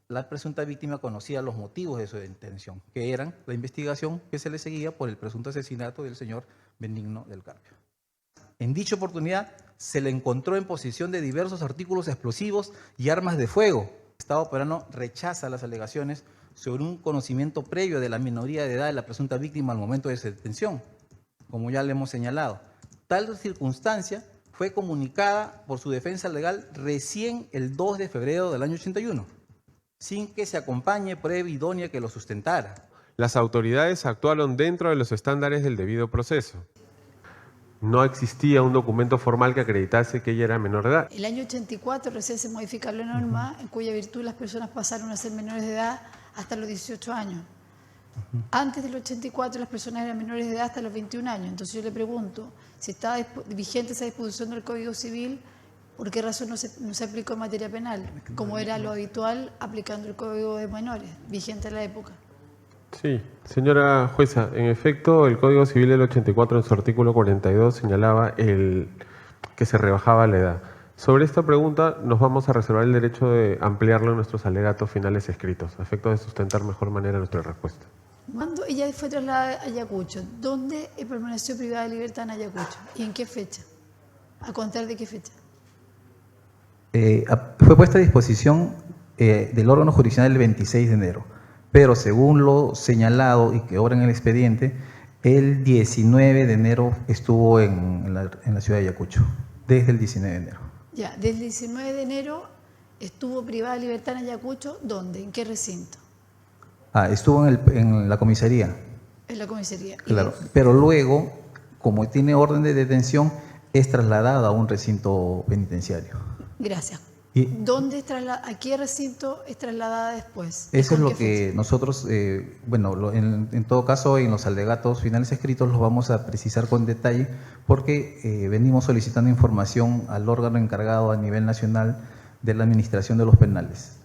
la presunta víctima conocía los motivos de su detención, que eran la investigación que se le seguía por el presunto asesinato del señor Benigno del Carpio. En dicha oportunidad se le encontró en posesión de diversos artículos explosivos y armas de fuego. El Estado peruano rechaza las alegaciones sobre un conocimiento previo de la minoría de edad de la presunta víctima al momento de su detención, como ya le hemos señalado. Tal circunstancia fue comunicada por su defensa legal recién el 2 de febrero del año 81, sin que se acompañe prueba idónea que lo sustentara. Las autoridades actuaron dentro de los estándares del debido proceso. No existía un documento formal que acreditase que ella era menor de edad. El año 84 recién se modifica la norma en cuya virtud las personas pasaron a ser menores de edad hasta los 18 años. Antes del 84 las personas eran menores de edad hasta los 21 años. Entonces yo le pregunto, si estaba vigente esa disposición del Código Civil, ¿por qué razón no se aplicó en materia penal? Como era lo habitual aplicando el Código de Menores, vigente en la época. Sí, señora jueza, en efecto, el Código Civil del 84 en su artículo 42 señalaba que se rebajaba la edad. Sobre esta pregunta nos vamos a reservar el derecho de ampliarlo en nuestros alegatos finales escritos, a efecto de sustentar mejor manera nuestra respuesta. Cuando ella fue trasladada a Ayacucho, ¿dónde permaneció privada de libertad en Ayacucho? ¿Y en qué fecha? ¿A contar de qué fecha? Fue puesta a disposición del órgano jurisdiccional el 26 de enero, pero según lo señalado y que obra en el expediente, el 19 de enero estuvo en la ciudad de Ayacucho, desde el 19 de enero. Ya, desde el 19 de enero estuvo privada de libertad en Ayacucho, ¿dónde? ¿En qué recinto? Estuvo en la comisaría. En la comisaría. Claro, pero luego, como tiene orden de detención, es trasladada a un recinto penitenciario. Gracias. Y ¿A qué recinto es trasladada después? eso es lo que nosotros, en todo caso, en los alegatos finales escritos los vamos a precisar con detalle, porque venimos solicitando información al órgano encargado a nivel nacional de la administración de los penales.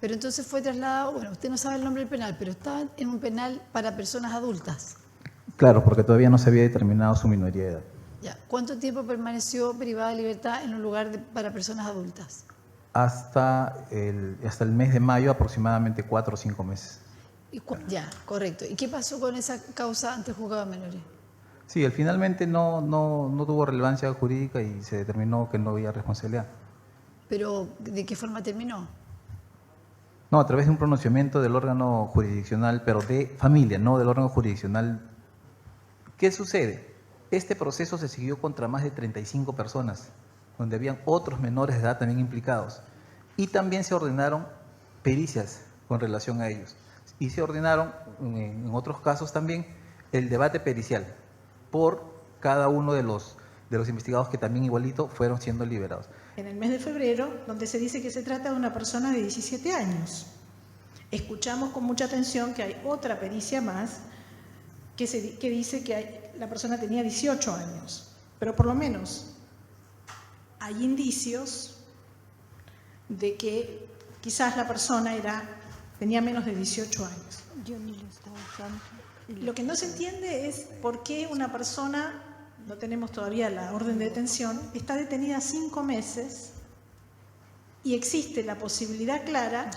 Pero entonces fue trasladado, bueno, usted no sabe el nombre del penal, pero estaba en un penal para personas adultas. Claro, porque todavía no se había determinado su minoría de edad. Ya. ¿Cuánto tiempo permaneció privada de libertad en un lugar para personas adultas? Hasta el mes de mayo, aproximadamente 4 o 5 meses. Ya, correcto. ¿Y qué pasó con esa causa ante el juzgado de menores? Sí, finalmente no tuvo relevancia jurídica y se determinó que no había responsabilidad. ¿Pero de qué forma terminó? No, a través de un pronunciamiento del órgano jurisdiccional, pero de familia, no del órgano jurisdiccional. ¿Qué sucede? Este proceso se siguió contra más de 35 personas, donde habían otros menores de edad también implicados. Y también se ordenaron pericias con relación a ellos. Y se ordenaron, en otros casos también, el debate pericial por cada uno de los investigados que también igualito fueron siendo liberados. En el mes de febrero, donde se dice que se trata de una persona de 17 años. Escuchamos con mucha atención que hay otra pericia más que dice que la persona tenía 18 años, pero por lo menos hay indicios de que quizás la persona tenía menos de 18 años. Lo que no se entiende es por qué una persona, no tenemos todavía la orden de detención, está detenida 5 meses y existe la posibilidad clara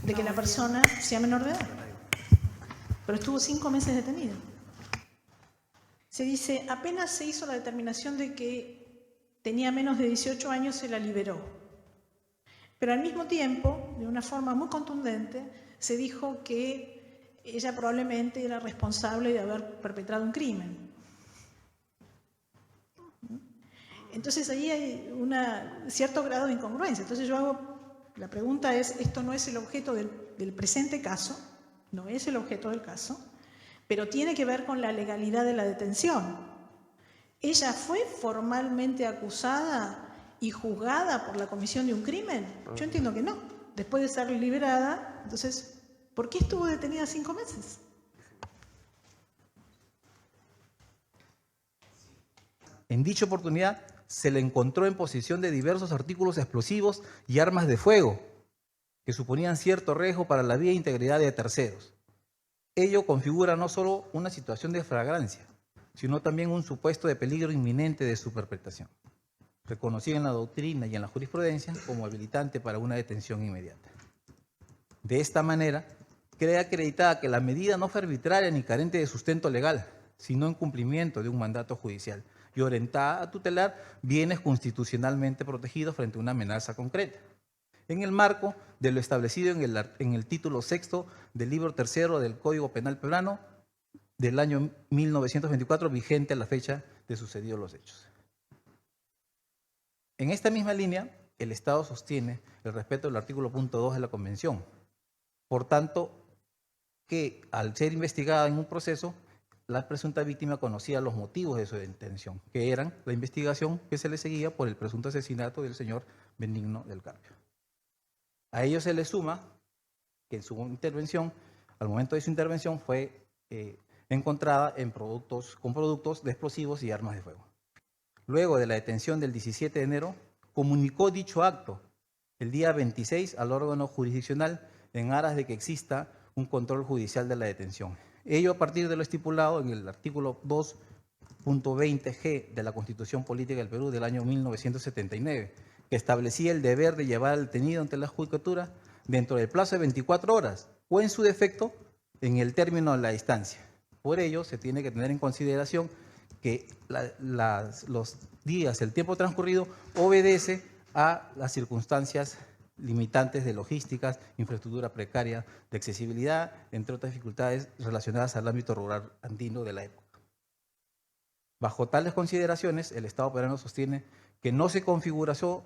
de que la persona sea menor de edad. Pero estuvo 5 meses detenido. Se dice, apenas se hizo la determinación de que tenía menos de 18 años, se la liberó. Pero al mismo tiempo, de una forma muy contundente, se dijo que ella probablemente era responsable de haber perpetrado un crimen. Entonces ahí hay un cierto grado de incongruencia. Entonces la pregunta es, esto no es el objeto del presente caso, no es el objeto del caso, pero tiene que ver con la legalidad de la detención. ¿Ella fue formalmente acusada y juzgada por la comisión de un crimen? Yo entiendo que no. Después de ser liberada, entonces, ¿por qué estuvo detenida 5 meses? En dicha oportunidad se le encontró en posesión de diversos artículos explosivos y armas de fuego que suponían cierto riesgo para la vida e integridad de terceros. Ello configura no solo una situación de flagrancia, sino también un supuesto de peligro inminente de su perpetración. reconocida en la doctrina y en la jurisprudencia como habilitante para una detención inmediata. De esta manera, queda acreditada que la medida no fue arbitraria ni carente de sustento legal, sino en cumplimiento de un mandato judicial y orientada a tutelar bienes constitucionalmente protegidos frente a una amenaza concreta, en el marco de lo establecido en el título sexto del libro tercero del Código Penal Peruano del año 1924, vigente a la fecha de sucedidos los hechos. En esta misma línea, el Estado sostiene el respeto del artículo punto 2 de la Convención. Por tanto, que al ser investigada en un proceso, la presunta víctima conocía los motivos de su detención, que eran la investigación que se le seguía por el presunto asesinato del señor Benigno del Carpio. A ello se le suma que en su intervención, al momento de su intervención, fue encontrada con productos de explosivos y armas de fuego. Luego de la detención del 17 de enero, comunicó dicho acto el día 26 al órgano jurisdiccional en aras de que exista un control judicial de la detención. Ello a partir de lo estipulado en el artículo 2.20g de la Constitución Política del Perú del año 1979, que establecía el deber de llevar al detenido ante la judicatura dentro del plazo de 24 horas o, en su defecto, en el término de la instancia. Por ello, se tiene que tener en consideración que los días, el tiempo transcurrido, obedece a las circunstancias limitantes de logísticas, infraestructura precaria, de accesibilidad, entre otras dificultades relacionadas al ámbito rural andino de la época. Bajo tales consideraciones, el Estado peruano sostiene que no se configuró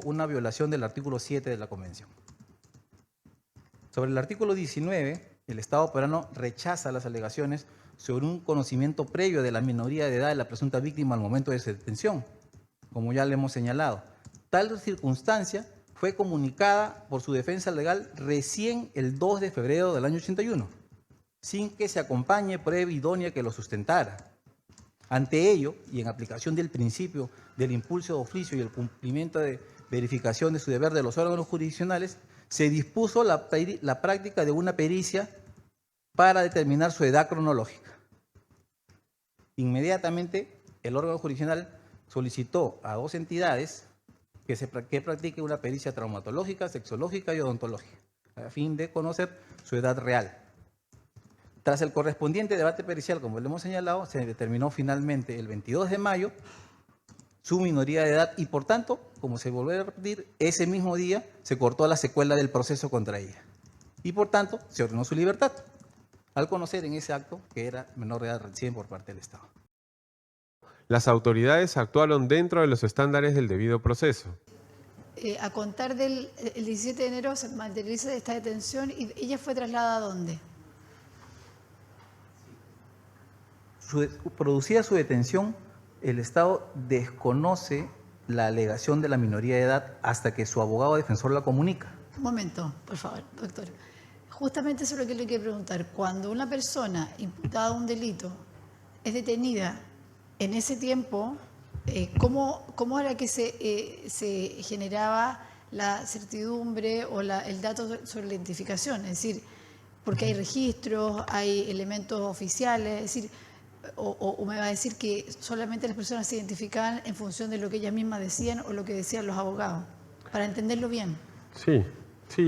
una violación del artículo 7 de la Convención. Sobre el artículo 19, el Estado peruano rechaza las alegaciones sobre un conocimiento previo de la minoría de edad de la presunta víctima al momento de su detención, como ya le hemos señalado. Tal circunstancia fue comunicada por su defensa legal recién el 2 de febrero del año 81, sin que se acompañe prueba idónea que lo sustentara. Ante ello, y en aplicación del principio del impulso de oficio y el cumplimiento de verificación de su deber de los órganos jurisdiccionales, se dispuso la práctica de una pericia para determinar su edad cronológica. Inmediatamente, el órgano jurisdiccional solicitó a dos entidades que practique una pericia traumatológica, sexológica y odontológica, a fin de conocer su edad real. Tras el correspondiente debate pericial, como lo hemos señalado, se determinó finalmente el 22 de mayo su minoría de edad y, por tanto, como se volvió a repetir, ese mismo día se cortó la secuela del proceso contra ella. Y, por tanto, se ordenó su libertad, al conocer en ese acto que era menor de edad recién por parte del Estado. Las autoridades actuaron dentro de los estándares del debido proceso. A contar del el 17 de enero se materializa esta detención y ella fue trasladada ¿a dónde? Producida su detención, el Estado desconoce la alegación de la minoría de edad hasta que su abogado defensor la comunica. Un momento, por favor, doctor. Justamente eso es lo que le quiero preguntar. Cuando una persona imputada a un delito es detenida, en ese tiempo, ¿cómo era que se generaba la certidumbre o el dato sobre la identificación? Es decir, porque hay registros, hay elementos oficiales, es decir, o me va a decir que solamente las personas se identificaban en función de lo que ellas mismas decían o lo que decían los abogados, para entenderlo bien. Sí,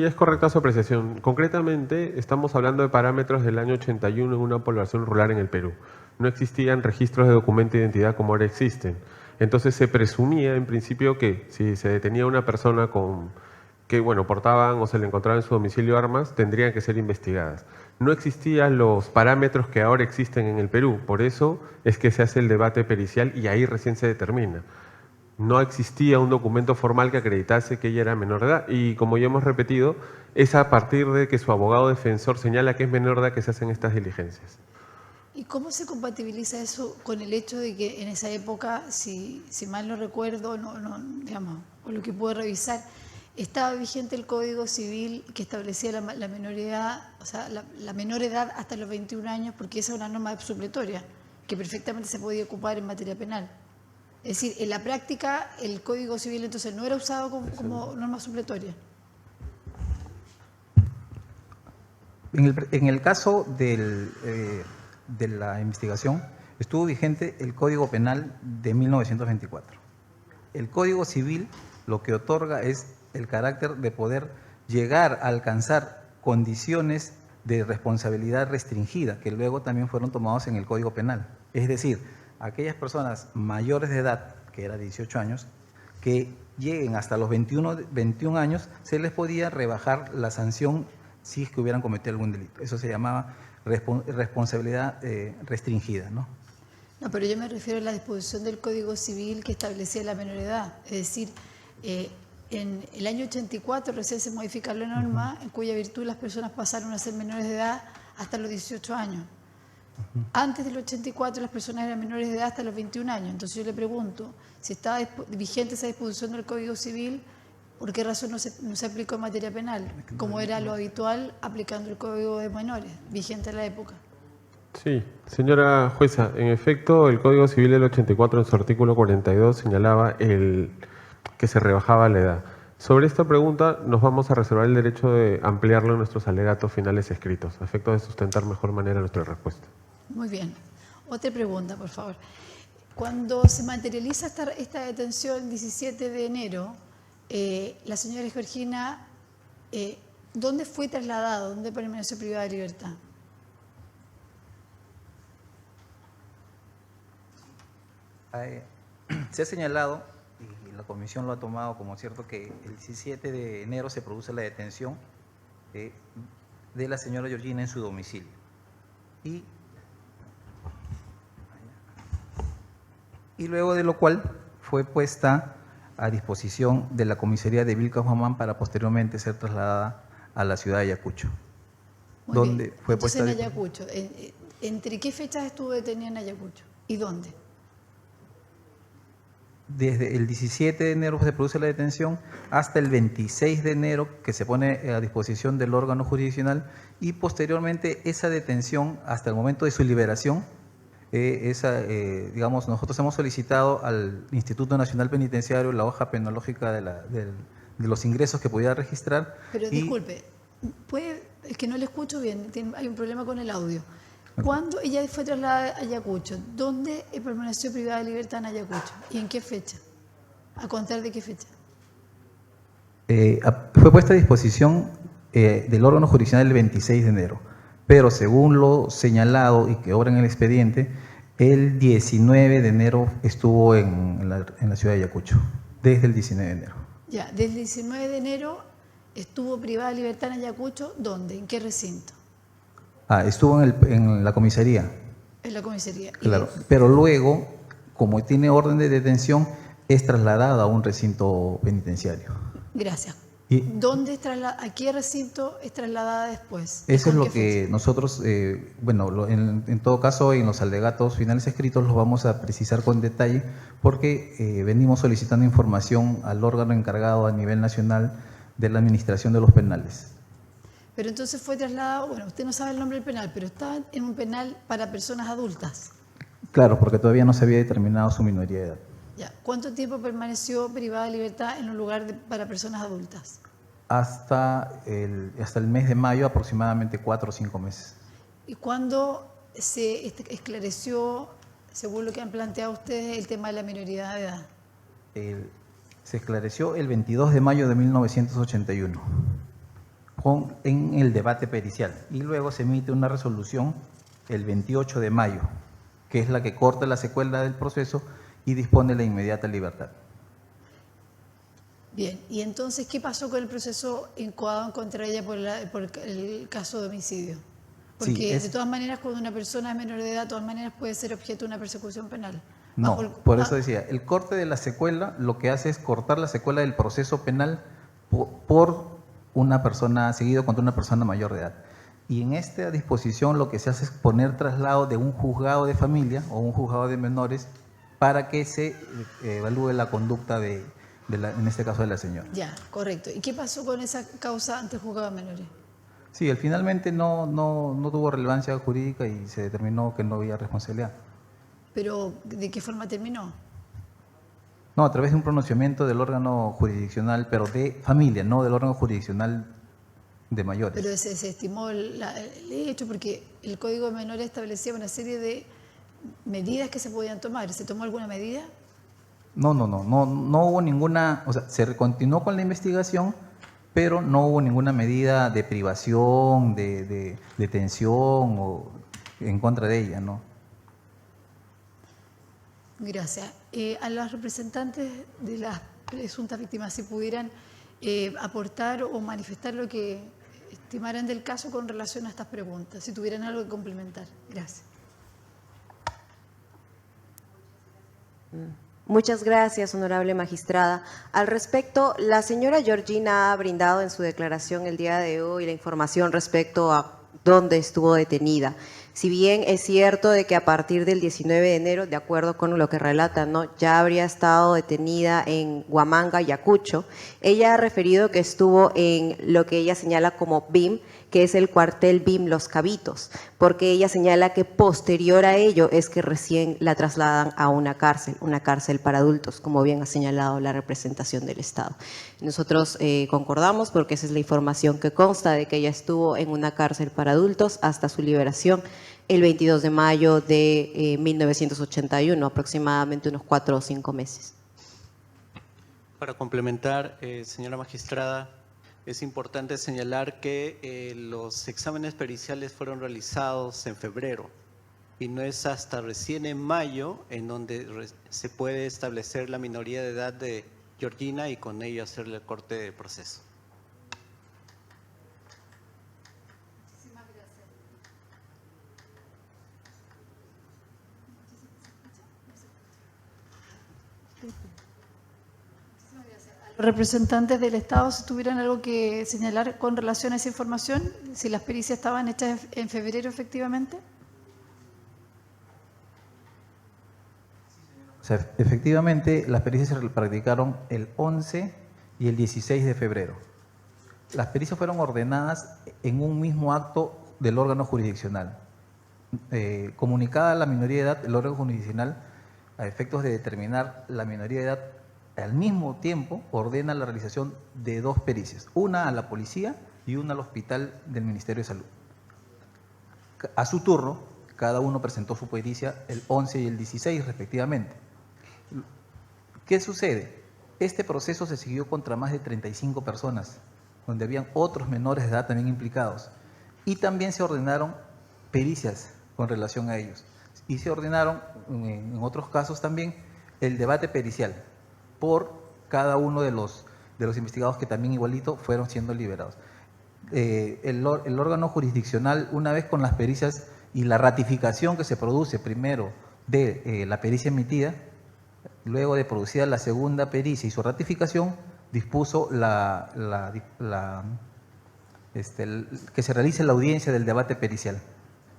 es correcta su apreciación. Concretamente, estamos hablando de parámetros del año 81 en una población rural en el Perú. No existían registros de documento de identidad como ahora existen. Entonces se presumía en principio que si se detenía una persona que portaban o se le encontraba en su domicilio armas, tendrían que ser investigadas. No existían los parámetros que ahora existen en el Perú, por eso es que se hace el debate pericial y ahí recién se determina. No existía un documento formal que acreditase que ella era menor de edad y, como ya hemos repetido, es a partir de que su abogado defensor señala que es menor de edad que se hacen estas diligencias. ¿Y cómo se compatibiliza eso con el hecho de que en esa época, si mal no recuerdo, digamos, o lo que puedo revisar, estaba vigente el Código Civil que establecía la menor edad, o sea, la menor edad hasta los 21 años, porque esa es una norma supletoria que perfectamente se podía ocupar en materia penal? Es decir, en la práctica el Código Civil entonces no era usado como norma supletoria. En el caso de la investigación, estuvo vigente el Código Penal de 1924. el Código Civil lo que otorga es el carácter de poder llegar a alcanzar condiciones de responsabilidad restringida, que luego también fueron tomados en el Código Penal. Es decir, aquellas personas mayores de edad, que era 18 años, que lleguen hasta los 21 años, se les podía rebajar la sanción si es que hubieran cometido algún delito. Eso se llamaba responsabilidad restringida, ¿no? No, pero yo me refiero a la disposición del Código Civil que establecía la menor edad. Es decir, en el año 84 recién se modifica la norma en cuya virtud las personas pasaron a ser menores de edad hasta los 18 años. Antes del 84 las personas eran menores de edad hasta los 21 años. Entonces yo le pregunto, si estaba vigente esa disposición del Código Civil, ¿por qué razón no se aplicó en materia penal? Como era lo habitual aplicando el Código de Menores, vigente en la época. Sí, señora jueza, en efecto, el Código Civil del 84 en su artículo 42 señalaba que se rebajaba la edad. Sobre esta pregunta nos vamos a reservar el derecho de ampliarlo en nuestros alegatos finales escritos, a efecto de sustentar mejor manera nuestra respuesta. Muy bien. Otra pregunta, por favor. Cuando se materializa esta detención el 17 de enero, la señora Georgina, ¿dónde fue trasladada? ¿Dónde permaneció privada de libertad? Se ha señalado, y la comisión lo ha tomado como cierto, que el 17 de enero se produce la detención de la señora Georgina en su domicilio. Y luego de lo cual fue puesta a disposición de la comisaría de Vilcabamba para posteriormente ser trasladada a la ciudad de Ayacucho. Muy donde bien. fue Entonces, puesta en Ayacucho, ¿entre qué fechas estuvo detenida en Ayacucho? ¿Y dónde? Desde el 17 de enero se produce la detención hasta el 26 de enero que se pone a disposición del órgano jurisdiccional, y posteriormente esa detención hasta el momento de su liberación, digamos, nosotros hemos solicitado al Instituto Nacional Penitenciario la hoja penológica de los ingresos que pudiera registrar. Pero disculpe, es que no le escucho bien, hay un problema con el audio. ¿Cuándo ella fue trasladada a Ayacucho? ¿Dónde permaneció privada de libertad en Ayacucho? ¿Y en qué fecha? ¿A contar de qué fecha? Fue puesta a disposición del órgano jurisdiccional el 26 de enero, pero según lo señalado y que obra en el expediente, el 19 de enero estuvo en la ciudad de Ayacucho, desde el 19 de enero. Ya, desde el 19 de enero estuvo privada de libertad en Ayacucho, ¿dónde? ¿En qué recinto? Estuvo en la comisaría. En la comisaría. Claro, pero luego, como tiene orden de detención, es trasladada a un recinto penitenciario. Gracias. Y ¿A qué recinto es trasladada después? eso es ¿Con lo qué que fecha? nosotros, en todo caso, en los alegatos finales escritos los vamos a precisar con detalle, porque venimos solicitando información al órgano encargado a nivel nacional de la administración de los penales. Pero entonces fue trasladado, bueno, usted no sabe el nombre del penal, pero estaba en un penal para personas adultas. Claro, porque todavía no se había determinado su minoría de edad. Ya. ¿Cuánto tiempo permaneció privada de libertad en un lugar para personas adultas? Hasta el mes de mayo, aproximadamente 4 o 5 meses. ¿Y cuándo se esclareció, según lo que han planteado ustedes, el tema de la minoría de edad? Se esclareció el 22 de mayo de 1981 en el debate pericial, y luego se emite una resolución el 28 de mayo, que es la que corta la secuela del proceso y dispone la inmediata libertad. Bien, y entonces, ¿qué pasó con el proceso incoado en contra de ella por el caso de homicidio? Porque Sí, de todas maneras, cuando una persona es menor de edad, de todas maneras puede ser objeto de una persecución penal. No, por eso decía, el corte de la secuela lo que hace es cortar la secuela del proceso penal por una persona, seguido contra una persona mayor de edad. Y en esta disposición lo que se hace es poner traslado de un juzgado de familia o un juzgado de menores para que se evalúe la conducta en este caso de la señora. Ya, correcto. ¿Y qué pasó con esa causa ante el juzgado de menores? Sí, finalmente no tuvo relevancia jurídica y se determinó que no había responsabilidad. ¿Pero de qué forma terminó? No, a través de un pronunciamiento del órgano jurisdiccional, pero de familia, no del órgano jurisdiccional de mayores. Pero se estimó el hecho porque el Código de Menores establecía una serie de medidas que se podían tomar. ¿Se tomó alguna medida? No hubo ninguna, o sea, continuó con la investigación, pero no hubo ninguna medida de privación, de detención o en contra de ella, ¿no? Gracias. A los representantes de las presuntas víctimas, si pudieran aportar o manifestar lo que estimaran del caso con relación a estas preguntas, si tuvieran algo que complementar. Gracias. Muchas gracias, honorable magistrada. Al respecto, la señora Georgina ha brindado en su declaración el día de hoy la información respecto a dónde estuvo detenida. Si bien es cierto de que a partir del 19 de enero, de acuerdo con lo que relata, ¿no?, ya habría estado detenida en Huamanga, Ayacucho, ella ha referido que estuvo en lo que ella señala como BIM, que es el cuartel BIM Los Cabitos, porque ella señala que posterior a ello es que recién la trasladan a una cárcel para adultos, como bien ha señalado la representación del Estado. Nosotros concordamos porque esa es la información que consta de que ella estuvo en una cárcel para adultos hasta su liberación el 22 de mayo de 1981, aproximadamente unos 4 o 5 meses. Para complementar, señora magistrada, es importante señalar que los exámenes periciales fueron realizados en febrero y no es hasta recién en mayo en donde se puede establecer la minoría de edad de Georgina y con ello hacerle el corte de proceso. Representantes del Estado, si tuvieran algo que señalar con relación a esa información, si las pericias estaban hechas en febrero efectivamente. O sea, efectivamente, las pericias se practicaron el 11 y el 16 de febrero. Las pericias fueron ordenadas en un mismo acto del órgano jurisdiccional. Comunicada la minoría de edad, el órgano jurisdiccional, a efectos de determinar la minoría de edad, al mismo tiempo ordena la realización de 2 pericias, una a la policía y una al hospital del Ministerio de Salud. A su turno, cada uno presentó su pericia el 11 y el 16 respectivamente. ¿Qué sucede? Este proceso se siguió contra más de 35 personas, donde habían otros menores de edad también implicados. Y también se ordenaron pericias con relación a ellos. Y se ordenaron, en otros casos también, el debate pericial por cada uno de los investigados que también igualito fueron siendo liberados. El órgano jurisdiccional, una vez con las pericias y la ratificación que se produce primero de la pericia emitida, luego de producida la segunda pericia y su ratificación, dispuso que se realice la audiencia del debate pericial,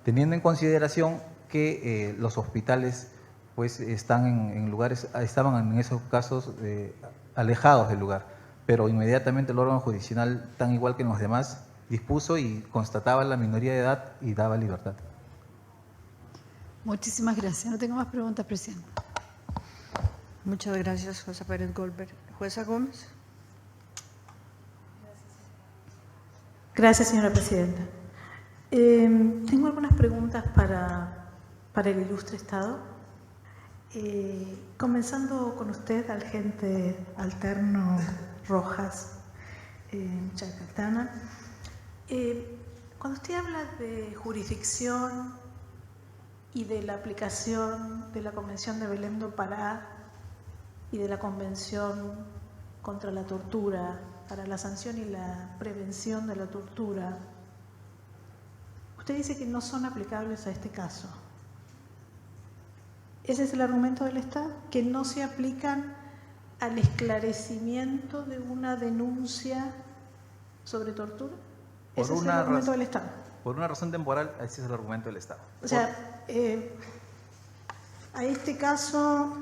teniendo en consideración que los hospitales pues estaban en esos casos alejados del lugar, pero inmediatamente el órgano judicial, tan igual que en los demás, dispuso y constataba la minoría de edad y daba libertad. Muchísimas gracias. No tengo más preguntas, presidente. Muchas gracias, jueza Pérez Goldberg. Jueza Gómez. Gracias, señora presidenta. Tengo algunas preguntas para el ilustre Estado. Comenzando con usted, agente alterno Rojas Chacatana. Cuando usted habla de jurisdicción y de la aplicación de la Convención de Belém do Pará y de la Convención contra la Tortura, para la sanción y la prevención de la tortura, usted dice que no son aplicables a este caso. ¿Ese es el argumento del Estado? ¿Que no se aplican al esclarecimiento de una denuncia sobre tortura? ¿Ese es el argumento del Estado? Por una razón temporal, ese es el argumento del Estado. O sea, a este caso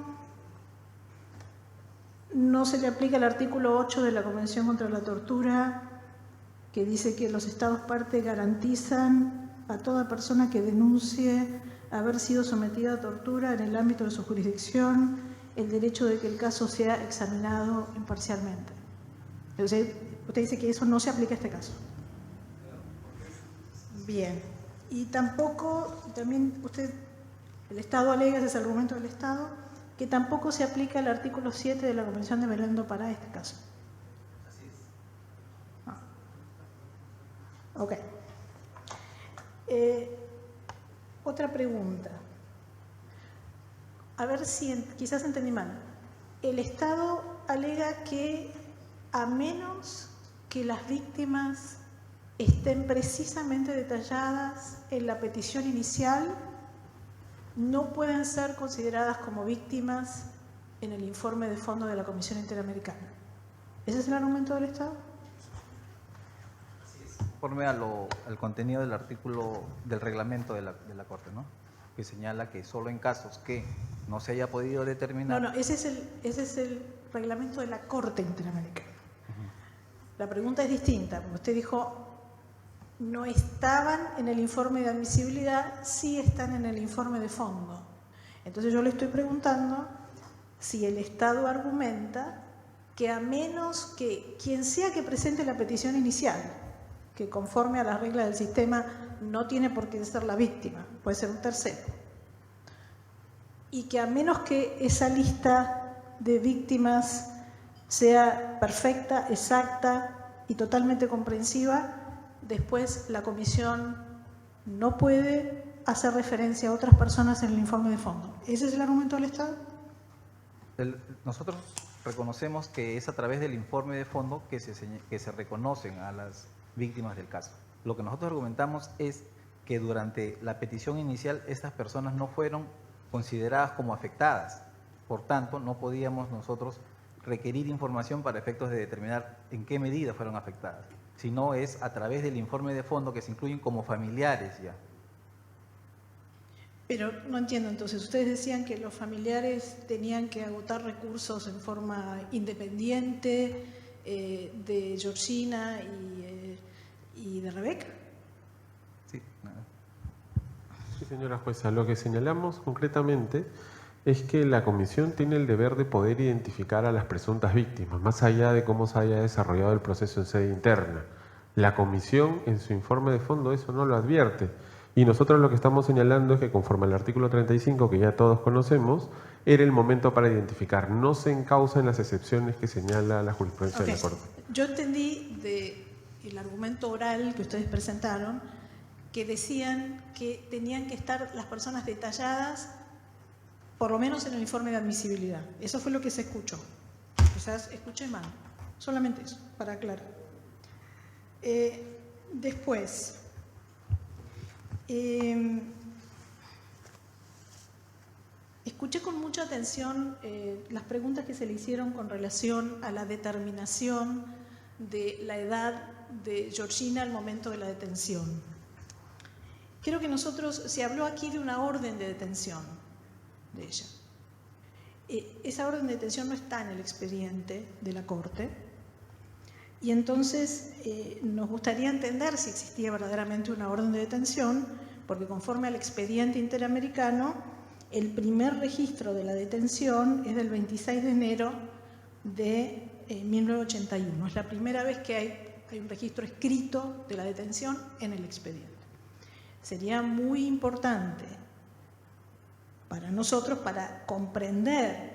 no se le aplica el artículo 8 de la Convención contra la Tortura, que dice que los Estados partes garantizan a toda persona que denuncie haber sido sometida a tortura en el ámbito de su jurisdicción el derecho de que el caso sea examinado imparcialmente. Entonces, usted dice que eso no se aplica a este caso. Bien. Y tampoco, también usted, el Estado alega, ese es el argumento del Estado, que tampoco se aplica el artículo 7 de la Convención de Merendo para este caso. Ok. Otra pregunta. A ver si quizás entendí mal. El Estado alega que a menos que las víctimas estén precisamente detalladas en la petición inicial, no pueden ser consideradas como víctimas en el informe de fondo de la Comisión Interamericana. ¿Ese es el argumento del Estado? Conforme al contenido del artículo del reglamento de la Corte, ¿no? Que señala que solo en casos que no se haya podido determinar. No, ese es el reglamento de la Corte Interamericana. La pregunta es distinta, porque usted dijo no estaban en el informe de admisibilidad, sí están en el informe de fondo. Entonces yo le estoy preguntando si el Estado argumenta que a menos que quien sea que presente la petición inicial, que conforme a las reglas del sistema no tiene por qué ser la víctima, puede ser un tercero, y que a menos que esa lista de víctimas sea perfecta, exacta y totalmente comprensiva, después la Comisión no puede hacer referencia a otras personas en el informe de fondo. ¿Ese es el argumento del Estado? Nosotros reconocemos que es a través del informe de fondo que se reconocen a las víctimas del caso. Lo que nosotros argumentamos es que durante la petición inicial estas personas no fueron consideradas como afectadas. Por tanto, no podíamos nosotros requerir información para efectos de determinar en qué medida fueron afectadas, sino es a través del informe de fondo que se incluyen como familiares ya. Pero no entiendo, entonces, ustedes decían que los familiares tenían que agotar recursos en forma independiente de Georgina y de Rebeca. Sí, nada. Sí, señora jueza, lo que señalamos concretamente es que la comisión tiene el deber de poder identificar a las presuntas víctimas, más allá de cómo se haya desarrollado el proceso en sede interna. La comisión, en su informe de fondo, eso no lo advierte. Y nosotros lo que estamos señalando es que conforme al artículo 35, que ya todos conocemos, era el momento para identificar. No se encausa en las excepciones que señala la jurisprudencia de la Corte. Yo entendí del argumento oral que ustedes presentaron que decían que tenían que estar las personas detalladas por lo menos en el informe de admisibilidad. Eso fue lo que se escuchó. Quizás escuché mal. Solamente eso, para aclarar. Después, escuché con mucha atención las preguntas que se le hicieron con relación a la determinación de la edad de Georgina al momento de la detención. Creo que se habló aquí de una orden de detención de ella. Esa orden de detención no está en el expediente de la Corte y entonces nos gustaría entender si existía verdaderamente una orden de detención, porque conforme al expediente interamericano, el primer registro de la detención es del 26 de enero de 1981. Es la primera vez que hay un registro escrito de la detención en el expediente. Sería muy importante para nosotros, para comprender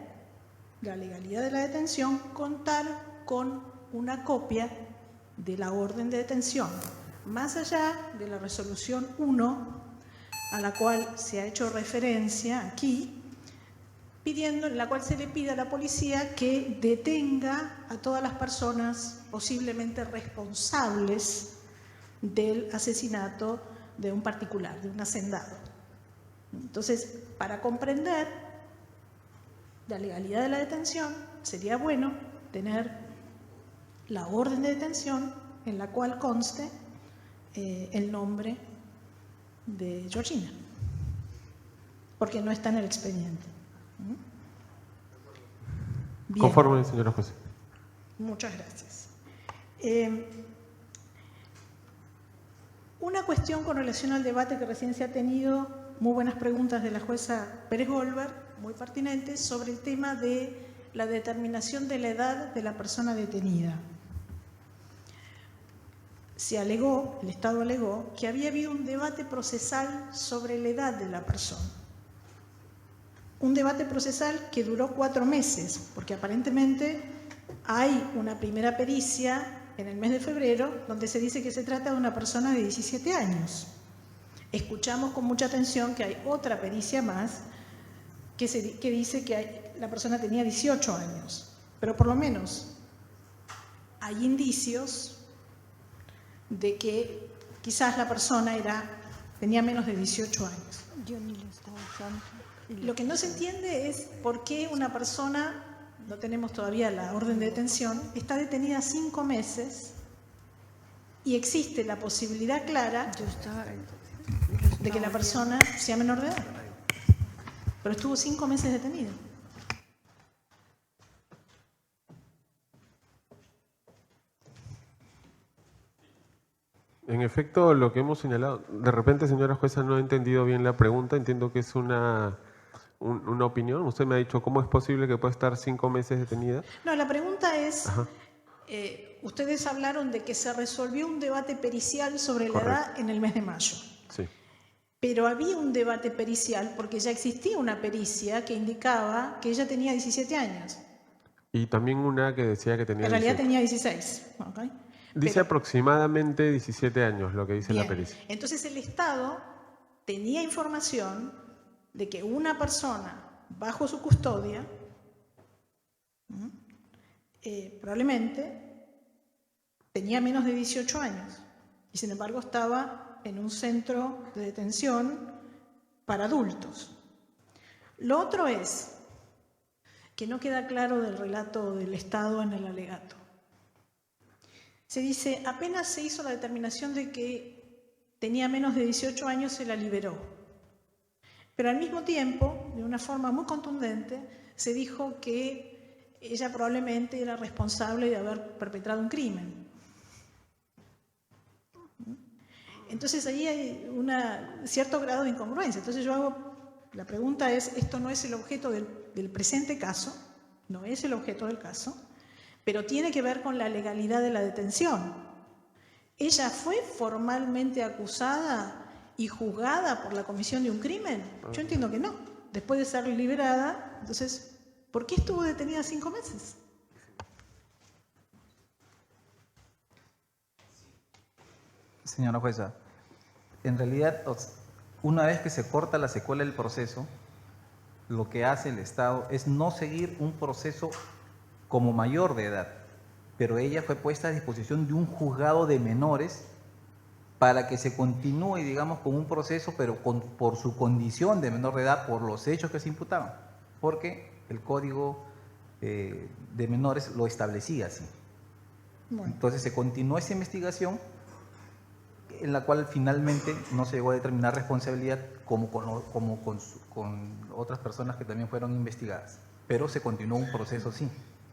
la legalidad de la detención, contar con una copia de la orden de detención, más allá de la resolución 1, a la cual se ha hecho referencia aquí, en la cual se le pide a la policía que detenga a todas las personas posiblemente responsables del asesinato de un particular, de un hacendado. Entonces, para comprender la legalidad de la detención, sería bueno tener la orden de detención en la cual conste el nombre de Georgina, porque no está en el expediente. Bien. Conforme, señora jueza. Muchas gracias. Una cuestión con relación al debate que recién se ha tenido, muy buenas preguntas de la jueza Pérez Goldberg, muy pertinentes, sobre el tema de la determinación de la edad de la persona detenida. El Estado alegó que había habido un debate procesal sobre la edad de la persona. un debate procesal que duró 4 meses, porque aparentemente hay una primera pericia en el mes de febrero donde se dice que se trata de una persona de 17 años. Escuchamos con mucha atención que hay otra pericia más que dice que la persona tenía 18 años, pero por lo menos hay indicios de que quizás la persona tenía menos de 18 años. Yo ni le estaba usando. Lo que no se entiende es por qué una persona, no tenemos todavía la orden de detención, está detenida 5 meses y existe la posibilidad clara de que la persona sea menor de edad. Pero estuvo 5 meses detenido. En efecto, lo que hemos señalado, de repente, señora jueza, no he entendido bien la pregunta, entiendo que es una opinión. Usted me ha dicho, ¿cómo es posible que pueda estar 5 meses detenida? No, la pregunta es, ustedes hablaron de que se resolvió un debate pericial sobre la edad en el mes de mayo. Sí. Pero había un debate pericial porque ya existía una pericia que indicaba que ella tenía 17 años. Y también una que decía que tenía En realidad 18. tenía 16. ¿Okay? Dice Pero, aproximadamente 17 años, lo que dice bien, la pericia. entonces el Estado tenía información de que una persona bajo su custodia probablemente tenía menos de 18 años y sin embargo estaba en un centro de detención para adultos. Lo otro es que no queda claro del relato del Estado en el alegato. Se dice, apenas se hizo la determinación de que tenía menos de 18 años, se la liberó. Pero al mismo tiempo, de una forma muy contundente, se dijo que ella probablemente era responsable de haber perpetrado un crimen. Entonces ahí hay un cierto grado de incongruencia. Entonces la pregunta es, esto no es el objeto del presente caso, no es el objeto del caso, pero tiene que ver con la legalidad de la detención. ¿Ella fue formalmente acusada y juzgada por la comisión de un crimen? Yo entiendo que no. Después de ser liberada, entonces, ¿por qué estuvo detenida 5 meses? Señora jueza, en realidad, una vez que se corta la secuela del proceso, lo que hace el Estado es no seguir un proceso como mayor de edad, pero ella fue puesta a disposición de un juzgado de menores para que se continúe, digamos, con un proceso, pero por su condición de menor de edad, por los hechos que se imputaban, porque el Código de Menores lo establecía así. Bueno. Entonces se continuó esa investigación en la cual finalmente no se llegó a determinar responsabilidad como con otras personas que también fueron investigadas, pero se continuó un proceso sí.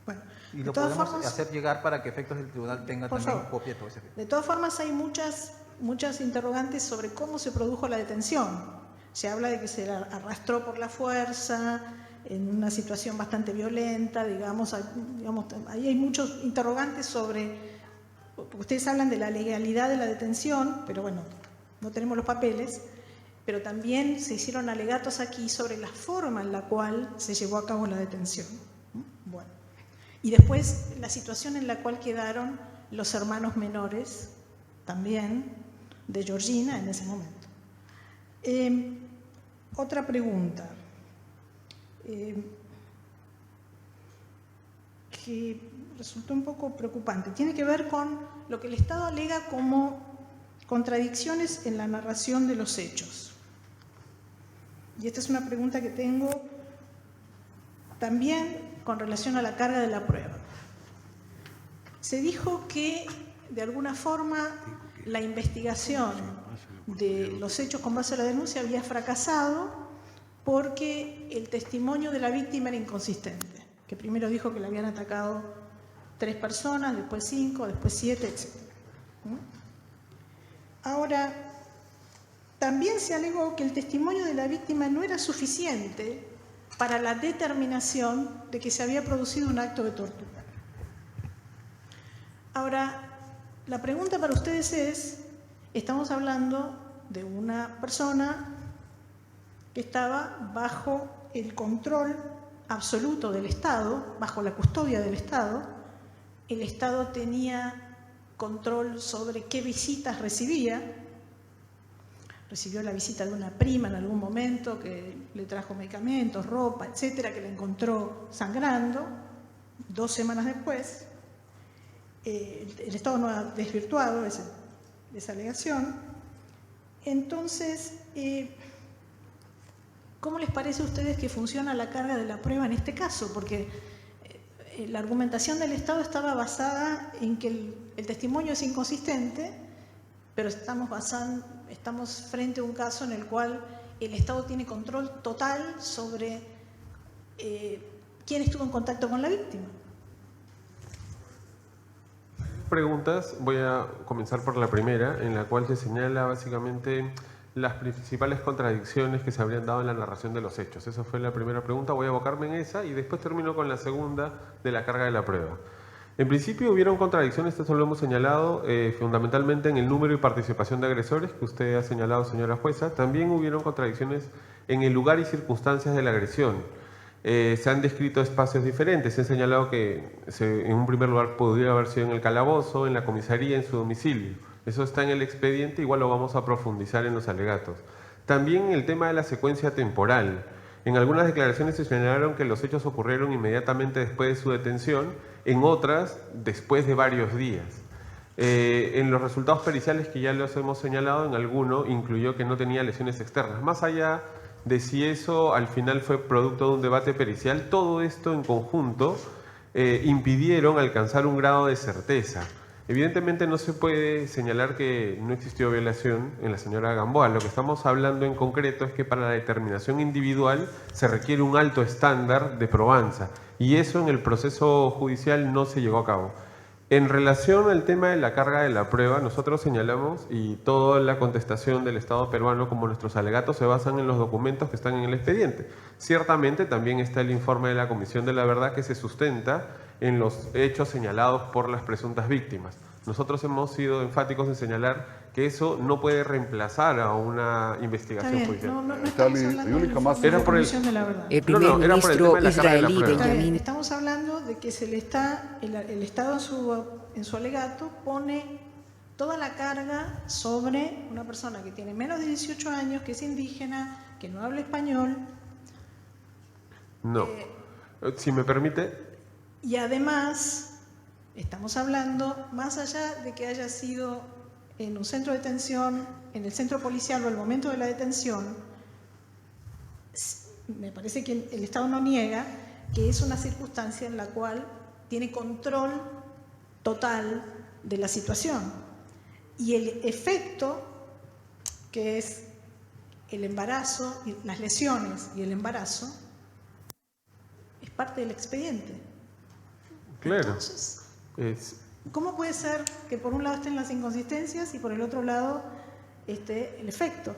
Bueno, y lo podemos hacer llegar para que efectos del tribunal tengan también copia de todo ese. De todas formas, hay muchas interrogantes sobre cómo se produjo la detención. Se habla de que se la arrastró por la fuerza, en una situación bastante violenta, digamos ahí hay muchos interrogantes sobre. Ustedes hablan de la legalidad de la detención, pero bueno, no tenemos los papeles, pero también se hicieron alegatos aquí sobre la forma en la cual se llevó a cabo la detención. Bueno. Y después la situación en la cual quedaron los hermanos menores, también, de Georgina en ese momento. Otra pregunta, que resultó un poco preocupante, tiene que ver con lo que el Estado alega como contradicciones en la narración de los hechos. Y esta es una pregunta que tengo también con relación a la carga de la prueba. Se dijo que, de alguna forma, la investigación de los hechos con base a la denuncia había fracasado porque el testimonio de la víctima era inconsistente, que primero dijo que le habían atacado 3 personas, después 5, después 7, etc. Ahora, también se alegó que el testimonio de la víctima no era suficiente para la determinación de que se había producido un acto de tortura. Ahora, la pregunta para ustedes es, estamos hablando de una persona que estaba bajo el control absoluto del Estado, bajo la custodia del Estado. El Estado tenía control sobre qué visitas recibía. Recibió la visita de una prima en algún momento que le trajo medicamentos, ropa, etcétera, que la encontró sangrando. 2 semanas después, el Estado no ha desvirtuado esa alegación. Entonces, ¿cómo les parece a ustedes que funciona la carga de la prueba en este caso? Porque la argumentación del Estado estaba basada en que el testimonio es inconsistente, pero estamos frente a un caso en el cual el Estado tiene control total sobre quién estuvo en contacto con la víctima. Preguntas, voy a comenzar por la primera, en la cual se señala básicamente las principales contradicciones que se habrían dado en la narración de los hechos. Esa fue la primera pregunta, voy a abocarme en esa y después termino con la segunda de la carga de la prueba. En principio hubieron contradicciones, esto lo hemos señalado, fundamentalmente en el número y participación de agresores, que usted ha señalado, señora jueza. También hubieron contradicciones en el lugar y circunstancias de la agresión. Se han descrito espacios diferentes, se ha señalado que en un primer lugar podría haber sido en el calabozo, en la comisaría, en su domicilio. Eso está en el expediente, igual lo vamos a profundizar en los alegatos. También el tema de la secuencia temporal. En algunas declaraciones se señalaron que los hechos ocurrieron inmediatamente después de su detención, en otras después de varios días. En los resultados periciales que ya los hemos señalado, en alguno incluyó que no tenía lesiones externas. Más allá de si eso al final fue producto de un debate pericial, todo esto en conjunto impidieron alcanzar un grado de certeza. Evidentemente no se puede señalar que no existió violación en la señora Gamboa. Lo que estamos hablando en concreto es que para la determinación individual se requiere un alto estándar de probanza y eso en el proceso judicial no se llevó a cabo. En relación al tema de la carga de la prueba, nosotros señalamos, y toda la contestación del Estado peruano como nuestros alegatos se basan en los documentos que están en el expediente. Ciertamente también está el informe de la Comisión de la Verdad que se sustenta en los hechos señalados por las presuntas víctimas. Nosotros hemos sido enfáticos en señalar que eso no puede reemplazar a una investigación judicial. No estamos hablando del informe de la Comisión de la Verdad. El primer ministro israelí Benjamin. Estamos hablando de que el Estado en su alegato pone toda la carga sobre una persona que tiene menos de 18 años, que es indígena, que no habla español. No. Si me permite. Y además, estamos hablando, más allá de que haya sido en un centro de detención, en el centro policial o al momento de la detención, me parece que el Estado no niega que es una circunstancia en la cual tiene control total de la situación. Y el efecto, que es el embarazo, las lesiones y el embarazo, es parte del expediente. Claro. Entonces, ¿cómo puede ser que por un lado estén las inconsistencias y por el otro lado esté el efecto?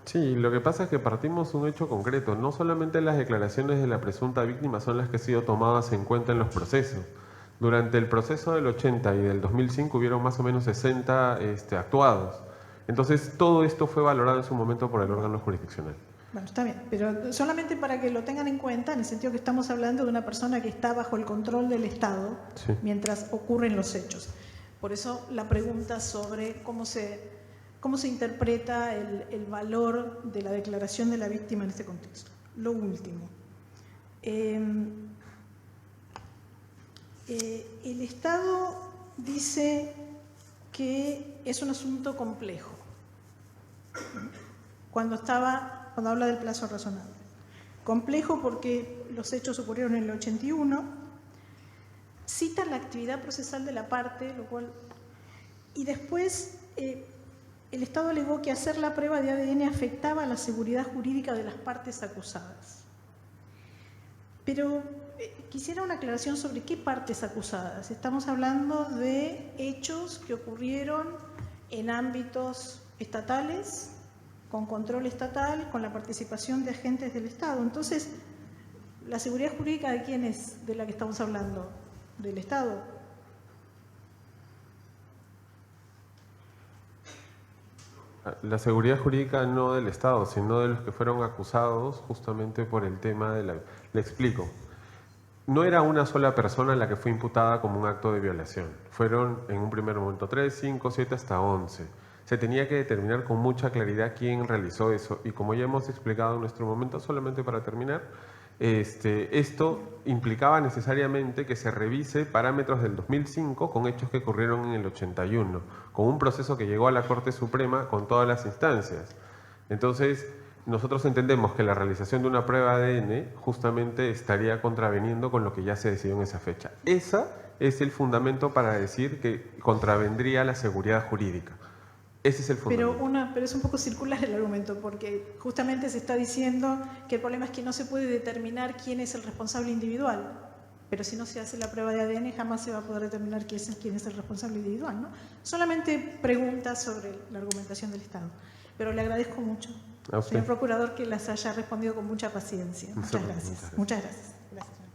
Sí, lo que pasa es que partimos un hecho concreto. No solamente las declaraciones de la presunta víctima son las que han sido tomadas en cuenta en los procesos. Durante el proceso del 80 y del 2005 hubieron más o menos 60 actuados. Entonces, todo esto fue valorado en su momento por el órgano jurisdiccional. Bueno, está bien, pero solamente para que lo tengan en cuenta, en el sentido que estamos hablando de una persona que está bajo el control del Estado mientras ocurren los hechos. Por eso la pregunta sobre cómo se interpreta el valor de la declaración de la víctima en este contexto. Lo último. El Estado dice que es un asunto complejo cuando habla del plazo razonable. Complejo porque los hechos ocurrieron en el 81, cita la actividad procesal de la parte, lo cual, y después el Estado alegó que hacer la prueba de ADN afectaba a la seguridad jurídica de las partes acusadas. Pero quisiera una aclaración sobre qué partes acusadas. Estamos hablando de hechos que ocurrieron en ámbitos estatales, con control estatal, con la participación de agentes del Estado. Entonces, ¿la seguridad jurídica de quién es de la que estamos hablando? ¿Del Estado? La seguridad jurídica no del Estado, sino de los que fueron acusados justamente por el tema de la... Le explico. No era una sola persona la que fue imputada como un acto de violación. Fueron en un primer momento 3, 5, 7, hasta 11. Se tenía que determinar con mucha claridad quién realizó eso. Y como ya hemos explicado en nuestro momento, solamente para terminar, esto implicaba necesariamente que se revise parámetros del 2005 con hechos que ocurrieron en el 81, con un proceso que llegó a la Corte Suprema con todas las instancias. Entonces, nosotros entendemos que la realización de una prueba de ADN justamente estaría contraveniendo con lo que ya se decidió en esa fecha. Ese es el fundamento para decir que contravendría la seguridad jurídica. Ese es el fundamento. Pero es un poco circular el argumento, porque justamente se está diciendo que el problema es que no se puede determinar quién es el responsable individual. Pero si no se hace la prueba de ADN, jamás se va a poder determinar quién es el responsable individual, ¿no? Solamente preguntas sobre la argumentación del Estado. Pero le agradezco mucho, señor procurador, que las haya respondido con mucha paciencia. Muchas gracias. Muchas gracias. Gracias.